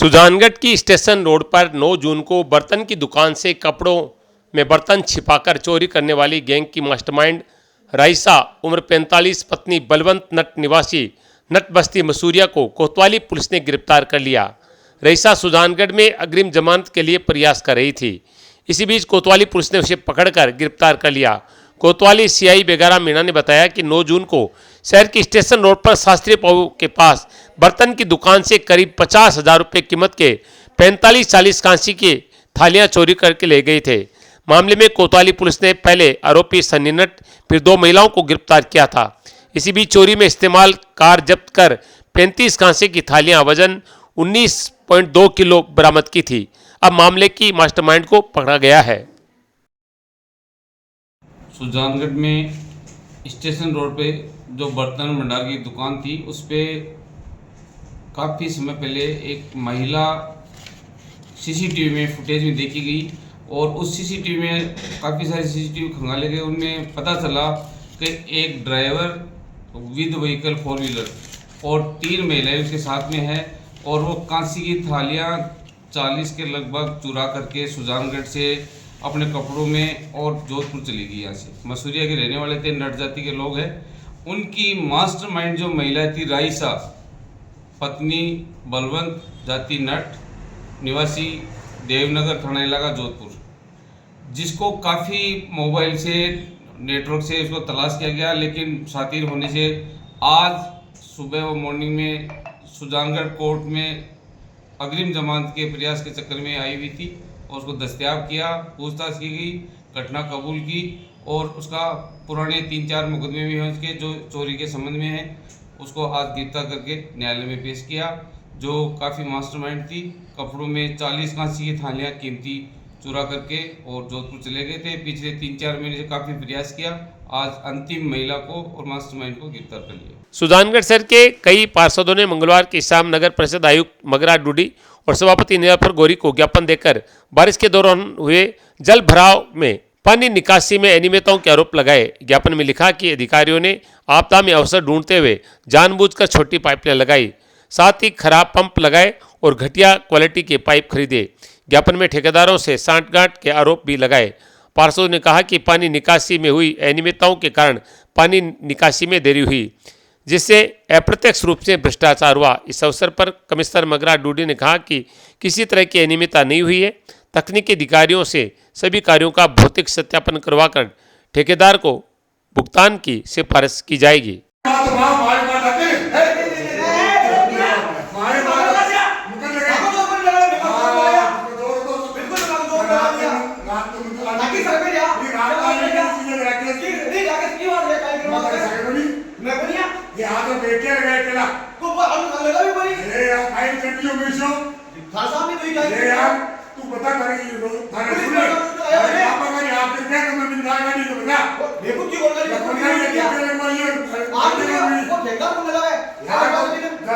सुजानगढ़ की station road पर 9 जून को बर्तन की दुकान से कपड़ों में बर्तन छिपाकर चोरी करने वाली गैंग की मास्टरमाइंड राइसा उम्र 45 पत्नी बलवंत नट निवासी नट बस्ती मसूरिया को कोतवाली पुलिस ने गिरफ्तार कर लिया। रईसा सुजानगढ़ में अग्रिम जमानत के लिए प्रयास कर रही थी। इसी बीच कोतवाली पुलिस ने उसे पकड़कर गिरफ्तार कर लिया। कोतवाली सीआई बेगारा मीणा ने बताया कि 9 जून को शहर की स्टेशन रोड पर शास्त्रीय पाऊ के पास बर्तन की दुकान से करीब 50,000 रुपये कीमत के 45-40 कांसी की थालियां चोरी करके ले गए थे। मामले में कोतवाली पुलिस ने पहले आरोपी सन्नी नट फिर 2 महिलाओं को गिरफ्तार किया था। इसी बीच चोरी में इस्तेमाल कार जब्त कर 35 कांसे की थालियां वजन 19.2 किलो बरामद की थी। अब मामले की मास्टरमाइंड को पकड़ा गया है। सुजानगढ़ में स्टेशन रोड पे जो बर्तन भंडार की दुकान थी उस पे काफ़ी समय पहले एक महिला सीसीटीवी में फुटेज में देखी गई और उस सीसीटीवी में काफ़ी सारे सीसीटीवी खंगाले गए। उनमें पता चला कि एक ड्राइवर विद व्हीकल 4 व्हीलर और 3 महिलाएं उसके साथ में है और वो कांसी की थालियां 40 के लगभग चुरा करके सुजानगढ़ से अपने कपड़ों में और जोधपुर चली गई। यहाँ से मसूरिया के रहने वाले थे, नट जाति के लोग हैं। उनकी मास्टरमाइंड जो महिला थी राइसा पत्नी बलवंत जाति नट निवासी देवनगर थाना इलाका जोधपुर, जिसको काफ़ी मोबाइल से नेटवर्क से इसको तलाश किया गया, लेकिन सातिर होने से आज सुबह व मॉर्निंग में सुजानगढ़ कोर्ट में अग्रिम जमानत के प्रयास के चक्कर में आई हुई थी और उसको दस्तयाब किया, पूछताछ की गई, घटना कबूल की और उसका पुराने 3-4 मुकदमे भी हैं उसके जो चोरी के संबंध में हैं, उसको आज गिरफ्तार करके न्यायालय में पेश किया। जो काफ़ी मास्टरमाइंड थी, कपड़ों में 40 कांसी की थालियाँ कीमती चुरा करके और जोधपुर चले गए थे। पिछले 3-4 महीने से काफ़ी प्रयास किया, आज अंतिम महिला को और मास्टरमाइंड को गिरफ्तार कर लिया। सुजानगढ़ शहर के कई पार्षदों ने मंगलवार की शाम नगर परिषद आयुक्त मगरा डूडी और सभापति नीलाफर गौरी को ज्ञापन देकर बारिश के दौरान हुए जल भराव में पानी निकासी में अनियमितताओं के आरोप लगाए। ज्ञापन में लिखा कि अधिकारियों ने आपदा में अवसर ढूंढते हुए जानबूझकर छोटी पाइपलाइन लगाई, साथ ही खराब पंप लगाए और घटिया क्वालिटी के पाइप खरीदे। ज्ञापन में ठेकेदारों से सांठगांठ के आरोप भी लगाए। पार्षदों ने कहा कि पानी निकासी में हुई अनियमितताओं के कारण पानी निकासी में देरी हुई, जिससे अप्रत्यक्ष रूप से भ्रष्टाचार हुआ। इस अवसर पर कमिश्नर मगरा डूडी ने कहा कि किसी तरह की अनियमितता नहीं हुई है। तकनीकी अधिकारियों से सभी कार्यों का भौतिक सत्यापन करवाकर ठेकेदार को भुगतान की सिफारिश की जाएगी। तू पता करेगी थाने सुन ले आप अगर यहाँ पे क्या करना मिल जाएगा नहीं तो बता देखो क्यों बोल रही है आप को ठेका को मिला है यार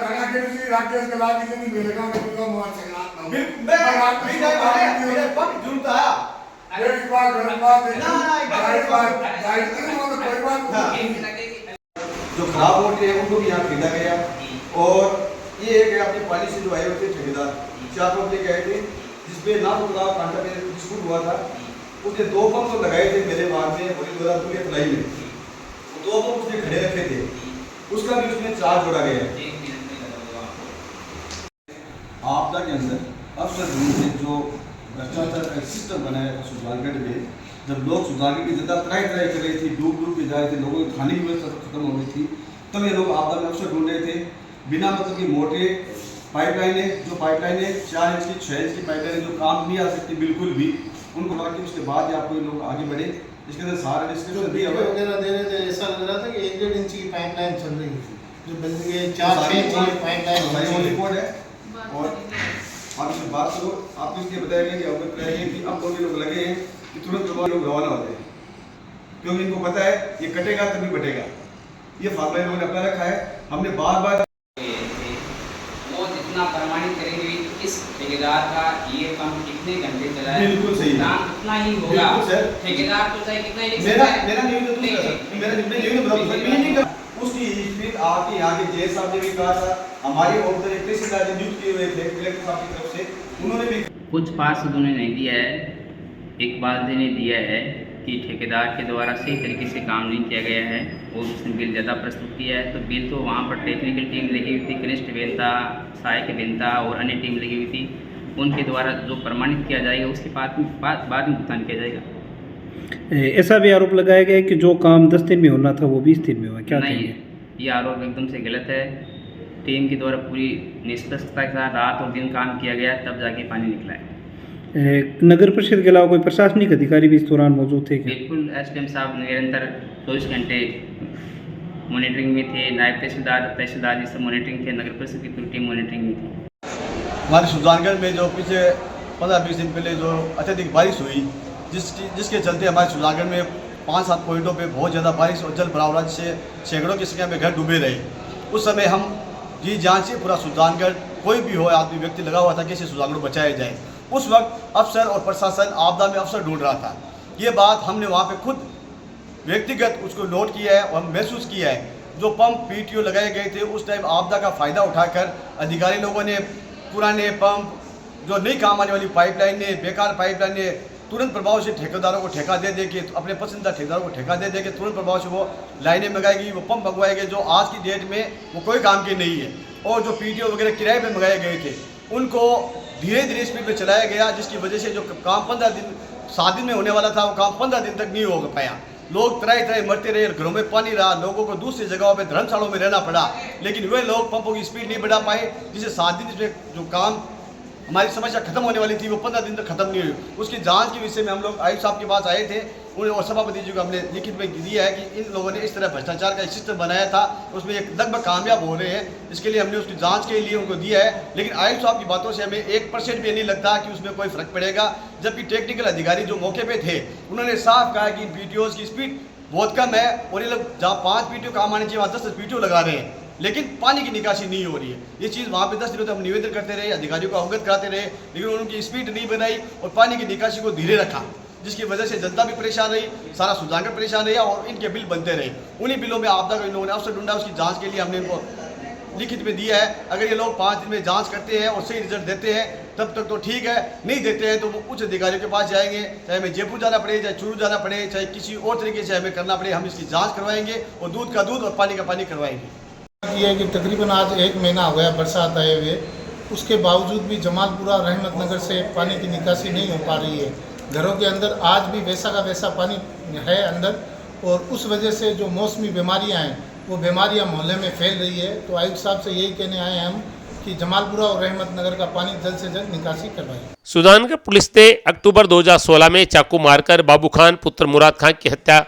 थाना के किसी राकेश के लाभ की नहीं मिलेगा तो मुझे चला मैं आप भी जाए मेरे पक झूठा है एक बार गलत बात है ना एक बार जायज नहीं हो तो कोई बात नहीं। जो खराब होते हैं उनको भी यहाँ खरीदा गया और ये एक अपनी पॉलिसी जो आए होते ठेकेदार 4 पंप लेके आए थे जिसपे ना तो कांटा में डिस्प्यूट हुआ था। उसने 2 पंप तो लगाए थे मेरे बाग में बड़ी गोला पूरी तलाई में, 2 पंप उसने खड़े रखे थे, उसका भी उसमें चार्ज जोड़ा गया। आपदा के अंदर अफसर ढूंढने जो भ्रष्टाचार का सिस्टम बनाया था सुजानगढ़ में, जब लोग सुजानगढ़ की जनता त्राही कर रही थी, डूब के जा रहे थे, लोगों की खाने की व्यवस्था खत्म हो गई थी, तब ये लोग आपदा में अफसर ढूंढ रहे थे। बिना मतलब की मोटे पाइपलाइनें जो पाइपलाइनें 4 इंच की 6 इंच की पाइपलाइनें जो काम नहीं आ सकती बिल्कुल भी, उनको लगा कि उसके बाद आपको ये लोग आगे बढ़े। इसके अंदर सारा डिस्कशन भी वगैरह दे रहे थे, ऐसा लग रहा था कि 1-1.5 इंच की पाइपलाइन चल रही थी जो बन गई 4-6 इंच की पाइपलाइन रिपोर्ट है। और आप इसमें बात करो, आपको इसलिए बताया गया कि अवगत रहिए कि अब लोग लगे हैं कि तुरंत लोग रवाना होते हैं, क्योंकि इनको पता है ये कटेगा तभी बटेगा। ये फार्मूला लोगों ने अपना रखा है। हमने बार प्रमाणित करेंगे इस ठेकेदार का ये पंप कितने घंटे चला है, बिल्कुल सही है, उतना ही होगा। ठेकेदार तो चाहे कितना ही मेरा नहीं तो मेरा नहीं उसकी स्पीड आपके यहाँ के जे साहब ने भी कहा था, हमारे ऑफिसर एक तहसीलदार नियुक्त किए हुए थे कलेक्टर साहब की तरफ से, उन्होंने भी कुछ पार्षदों ने नहीं दिया है, इकबाल जी ने दिया है कि ठेकेदार के द्वारा सही तरीके से काम नहीं किया गया है और उसने बिल ज़्यादा प्रस्तुत किया है। तो बिल तो वहाँ पर टेक्निकल टीम लगी हुई थी, कनिष्ठ अभियंता, सहायक अभियंता और अन्य टीम लगी हुई थी, उनके द्वारा जो प्रमाणित किया जाएगा उसके बाद में भुगतान किया जाएगा। ऐसा भी आरोप लगाया गया है कि जो काम 10 दिन में होना था वो 20 दिन में हुआ, क्या नहीं, कहेंगे? ये आरोप एकदम से गलत है। टीम के द्वारा पूरी निष्पक्षता के साथ रात और दिन काम किया गया, तब जाके पानी निकला है। नगर परिषद के अलावा कोई प्रशासनिक अधिकारी भी इस दौरान मौजूद थे क्या? बिल्कुल, एसडीएम साहब निरंतर 24 घंटे मॉनिटरिंग में थे, नायब तहसीलदार जी सब मॉनिटरिंग थे, नगर परिषद की पूरी टीम मॉनिटरिंग में थी। हमारे सुजानगढ़ में जो पीछे 15-20 दिन पहले जो अत्यधिक बारिश हुई, जिसके चलते हमारे सुजानगढ़ में 5-7 पॉइंटों पे बहुत ज़्यादा बारिश और जल भराव रहा, जिससे सैकड़ों की संख्या में घर डूबे रहे। उस समय हम जी जांच से पूरा सुजानगढ़ कोई भी हो आदमी व्यक्ति लगा हुआ था कैसे सुजानगढ़ बचाया जाए। उस वक्त अफसर और प्रशासन आपदा में अफसर ढूंढ रहा था। ये बात हमने वहाँ पे खुद व्यक्तिगत उसको नोट किया है और महसूस किया है। जो पंप पीटीओ लगाए गए थे उस टाइम आपदा का फ़ायदा उठाकर अधिकारी लोगों ने पुराने पंप, जो नहीं काम आने वाली पाइपलाइन ने, बेकार पाइपलाइन ने तुरंत प्रभाव से ठेकेदारों को ठेका दे के, अपने पसंदीदा ठेकेदारों को ठेका दे के तुरंत प्रभाव से वो लाइनें मंगाई गई, वो पंप मंगवाए गए जो आज की डेट में वो कोई काम के नहीं है। और जो पीटीओ वगैरह किराए पे मंगाए गए थे उनको धीरे धीरे स्पीड में चलाया गया, जिसकी वजह से जो काम 7 दिन में होने वाला था वो काम 15 दिन तक नहीं हो पाया। लोग तरह मरते रहे, घरों में पानी रहा, लोगों को दूसरी जगहों पे धर्मशालाओं में रहना पड़ा, लेकिन वे लोग पंपों की स्पीड नहीं बढ़ा पाए, जिससे 7 दिन में जो काम हमारी समस्या खत्म होने वाली थी वो 15 दिन तक खत्म नहीं हुई। उसकी जांच के विषय में हम लोग आयुक्त साहब के पास आए थे, उन्हें और सभापति जी को हमने लिखित में दिया है कि इन लोगों ने इस तरह भ्रष्टाचार का सिस्टम बनाया था, उसमें एक लगभग कामयाब हो रहे हैं। इसके लिए हमने उसकी जांच के लिए उनको दिया है, लेकिन आयुक्त साहब की बातों से हमें 1% भी नहीं लगता कि उसमें कोई फर्क पड़ेगा। जबकि टेक्निकल अधिकारी जो मौके पर थे उन्होंने साफ कहा कि पीटीओ की स्पीड बहुत कम है और ये लोग जहाँ 5 पीटीओ काम आने चाहिए वहाँ 10 पीटीओ लगा रहे हैं, लेकिन पानी की निकासी नहीं हो रही है। ये चीज़ वहाँ पे 10 दिनों तक हम निवेदन करते रहे, अधिकारियों को अवगत कराते रहे, लेकिन उनकी स्पीड नहीं बनाई और पानी की निकासी को धीरे रखा, जिसकी वजह से जनता भी परेशान रही, सारा सुजानगढ़ परेशान रहा और इनके बिल बनते रहे। उन्हीं बिलों में आपदा का इन लोगों ने अवसर ढूंढा, उसकी जाँच के लिए हमने इनको लिखित में दिया है। अगर ये लोग 5 दिन में जाँच करते हैं और सही रिजल्ट देते हैं तब तक तो ठीक है, नहीं देते हैं तो वो उच्च अधिकारियों के पास जाएंगे, चाहे हमें जयपुर जाना पड़े, चाहे चूरू जाना पड़े, चाहे किसी और तरीके से हमें करना पड़े, हम इसकी जाँच करवाएंगे और दूध का दूध और पानी का पानी करवाएंगे। ये है कि तकरीबन आज 1 महीना हो गया बरसात आए हुए, उसके बावजूद भी जमालपुरा रहमत नगर से पानी की निकासी नहीं हो पा रही है। घरों के अंदर आज भी वैसा का वैसा पानी है अंदर, और उस वजह से जो मौसमी बीमारियां हैं वो बीमारियां मोहल्ले में फैल रही है। तो आयुक्त साहब से यही कहने आए हैं हम कि जमालपुरा और रहमत नगर का पानी जल्द से जल्द निकासी करवाएं। सुजानगढ़ पुलिस ने अक्टूबर 2016 में चाकू मारकर बाबू खान पुत्र मुराद खान की हत्या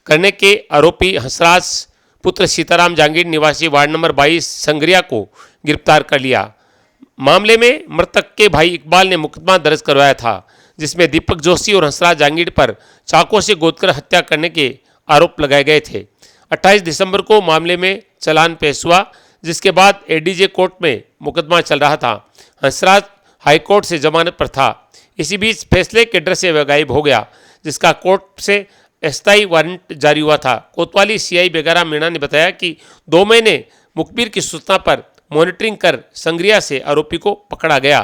करने के आरोपी हंसराज पुत्र सीताराम जांगीर निवासी वार्ड नंबर 22 संगरिया को गिरफ्तार कर लिया। मामले में मृतक के भाई इकबाल ने मुकदमा दर्ज करवाया था, जिसमें दीपक जोशी और हंसराज जांगीर पर चाकू से गोदकर हत्या करने के आरोप लगाए गए थे। 28 दिसंबर को मामले में चालान पेश हुआ, जिसके बाद एडीजे कोर्ट में मुकदमा चल रहा था। हंसराज हाईकोर्ट से जमानत पर था। इसी बीच फैसले के डर से वह गायब हो गया, जिसका कोर्ट से अस्थायी वारंट जारी हुआ था। कोतवाली सीआई बेगारा मीणा ने बताया कि 2 महीने मुखबिर की सूचना पर मॉनिटरिंग कर संगरिया से आरोपी को पकड़ा गया।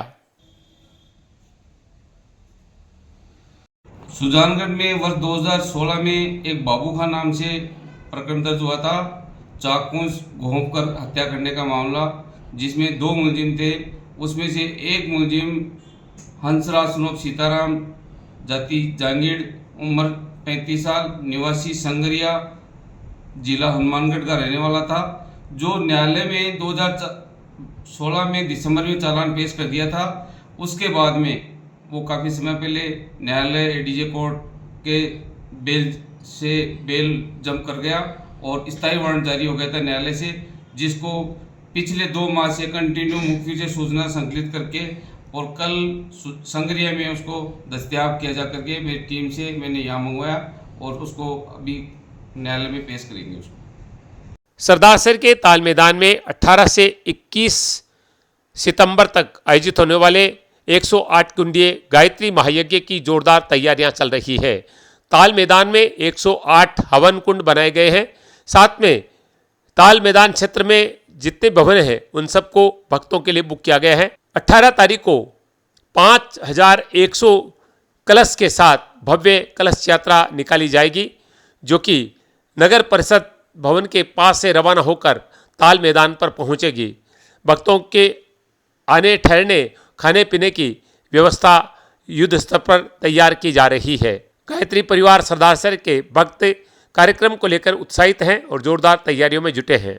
सुजानगढ़ में वर्ष 2016 में एक बाबू खान नाम से प्रकरण दर्ज हुआ था, चाकू घोंपकर हत्या करने का मामला, जिसमें 2 मुलजिम थे। उसमें से एक मुलजिम हंसराज सुनोप सीताराम जाति जांगीर, उम्र 35 साल, निवासी संगरिया, जिला हनुमानगढ़ का रहने वाला था, जो न्यायालय में 2016 में दिसंबर में चालान पेश कर दिया था। उसके बाद में वो काफ़ी समय पहले न्यायालय एडीजे कोर्ट के बेल जम कर गया और स्थायी वारंट जारी हो गया था न्यायालय से, जिसको पिछले 2 माह से कंटिन्यू मुखबिर से सूचना संकलित करके और कल संगरिया में उसको दस्तयाब किया जा करके मेरी टीम से मैंने यहाँ मंगवाया और उसको अभी न्यायालय में पेश करेंगे। उसको सरदारसर के ताल मैदान में 18 से 21 सितंबर तक आयोजित होने वाले 108 कुंडीय गायत्री महायज्ञ की जोरदार तैयारियां चल रही है। ताल मैदान में 108 हवन कुंड बनाए गए हैं। साथ में ताल मैदान क्षेत्र में जितने भवन हैं उन सबको भक्तों के लिए बुक किया गया है। 18 तारीख को 5100 कलश के साथ भव्य कलश यात्रा निकाली जाएगी, जो कि नगर परिषद भवन के पास से रवाना होकर ताल मैदान पर पहुंचेगी। भक्तों के आने ठहरने खाने पीने की व्यवस्था युद्ध स्तर पर तैयार की जा रही है। गायत्री परिवार सरदार सर के भक्त कार्यक्रम को लेकर उत्साहित हैं और जोरदार तैयारियों में जुटे हैं।